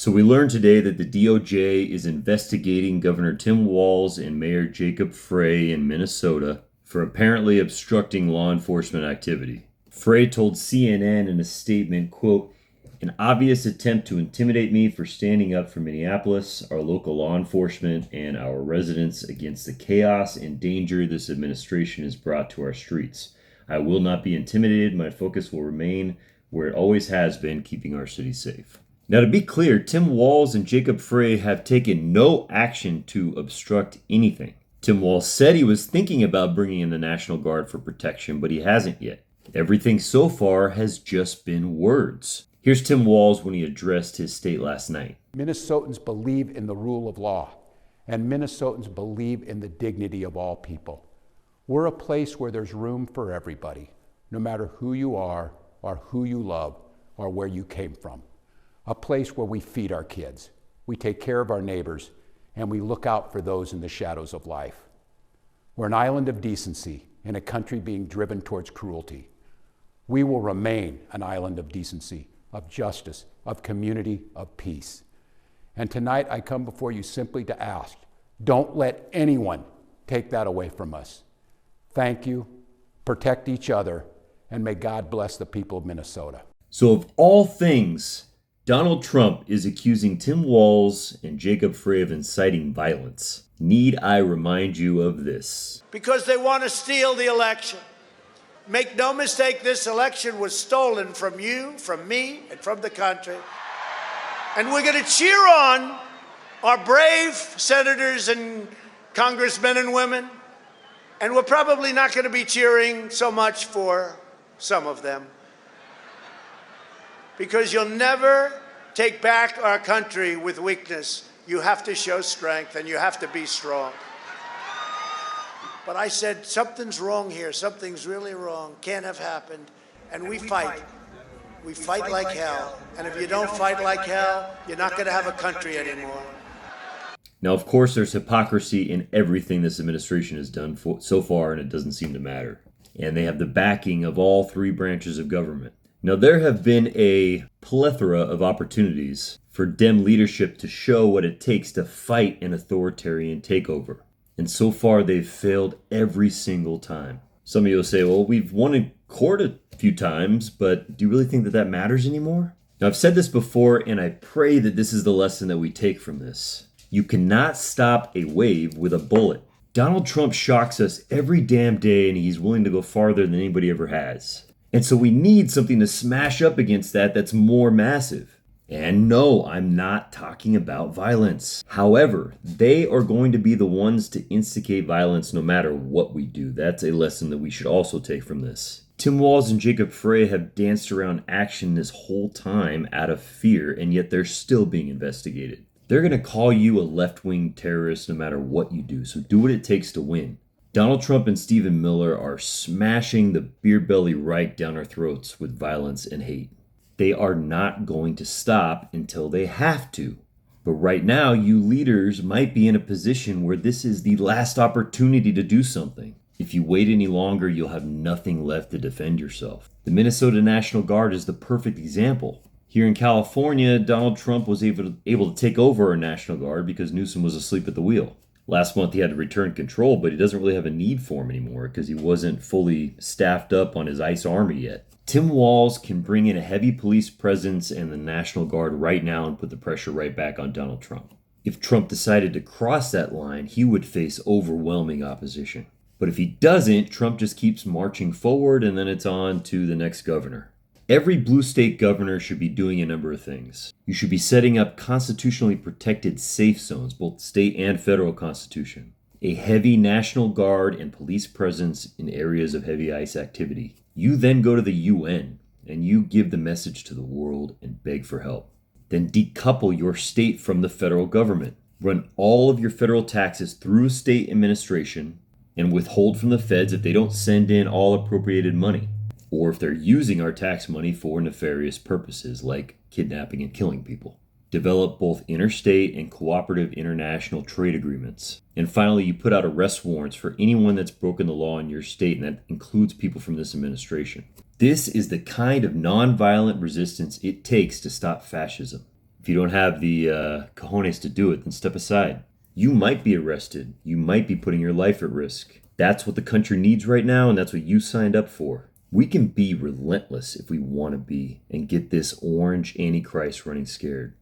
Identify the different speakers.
Speaker 1: So we learned today that the DOJ is investigating Governor Tim Walz and Mayor Jacob Frey in Minnesota for apparently obstructing law enforcement activity. Frey told CNN in a statement, quote, "An obvious attempt to intimidate me for standing up for Minneapolis, our local law enforcement, and our residents against the chaos and danger this administration has brought to our streets. I will not be intimidated. My focus will remain where it always has been, keeping our city safe." Now, to be clear, Tim Walz and Jacob Frey have taken no action to obstruct anything. Tim Walz said he was thinking about bringing in the National Guard for protection, but he hasn't yet. Everything so far has just been words. Here's Tim Walz when he addressed his state last night.
Speaker 2: Minnesotans believe in the rule of law, and Minnesotans believe in the dignity of all people. We're a place where there's room for everybody, no matter who you are or who you love or where you came from. A place where we feed our kids, we take care of our neighbors, and we look out for those in the shadows of life. We're an island of decency in a country being driven towards cruelty. We will remain an island of decency, of justice, of community, of peace. And tonight I come before you simply to ask, don't let anyone take that away from us. Thank you, protect each other, and may God bless the people of Minnesota.
Speaker 1: So of all things, Donald Trump is accusing Tim Walz and Jacob Frey of inciting violence. Need I remind you of this?
Speaker 3: Because they want to steal the election. Make no mistake, this election was stolen from you, from me, and from the country. And we're going to cheer on our brave senators and congressmen and women. And we're probably not going to be cheering so much for some of them. Because you'll never take back our country with weakness. You have to show strength and you have to be strong. But I said, something's wrong here. Something's really wrong. Can't have happened. And we fight. We fight like hell. And if you don't fight like hell, you're not going to have a country anymore.
Speaker 1: Now, of course, there's hypocrisy in everything this administration has done so far, and it doesn't seem to matter. And they have the backing of all three branches of government. Now, there have been a plethora of opportunities for Dem leadership to show what it takes to fight an authoritarian takeover. And so far, they've failed every single time. Some of you will say, well, we've won in court a few times, but do you really think that that matters anymore? Now, I've said this before, and I pray that this is the lesson that we take from this. You cannot stop a wave with a bullet. Donald Trump shocks us every damn day, and he's willing to go farther than anybody ever has. And so we need something to smash up against that that's more massive. And no, I'm not talking about violence. However, they are going to be the ones to instigate violence no matter what we do. That's a lesson that we should also take from this. Tim Walz and Jacob Frey have danced around action this whole time out of fear, and yet they're still being investigated. They're going to call you a left-wing terrorist no matter what you do, so do what it takes to win. Donald Trump and Stephen Miller are smashing the beer belly right down our throats with violence and hate. They are not going to stop until they have to. But right now, you leaders might be in a position where this is the last opportunity to do something. If you wait any longer, you'll have nothing left to defend yourself. The Minnesota National Guard is the perfect example. Here in California, Donald Trump was able to take over our National Guard because Newsom was asleep at the wheel. Last month, he had to return control, but he doesn't really have a need for him anymore because he wasn't fully staffed up on his ICE army yet. Tim Walz can bring in a heavy police presence and the National Guard right now and put the pressure right back on Donald Trump. If Trump decided to cross that line, he would face overwhelming opposition. But if he doesn't, Trump just keeps marching forward and then it's on to the next governor. Every blue state governor should be doing a number of things. You should be setting up constitutionally protected safe zones, both state and federal constitution. A heavy National Guard and police presence in areas of heavy ICE activity. You then go to the UN and you give the message to the world and beg for help. Then decouple your state from the federal government. Run all of your federal taxes through state administration and withhold from the feds if they don't send in all appropriated money, or if they're using our tax money for nefarious purposes like kidnapping and killing people. Develop both interstate and cooperative international trade agreements. And finally, you put out arrest warrants for anyone that's broken the law in your state, and that includes people from this administration. This is the kind of nonviolent resistance it takes to stop fascism. If you don't have the cojones to do it, then step aside. You might be arrested. You might be putting your life at risk. That's what the country needs right now, and that's what you signed up for. We can be relentless if we want to be and get this orange antichrist running scared.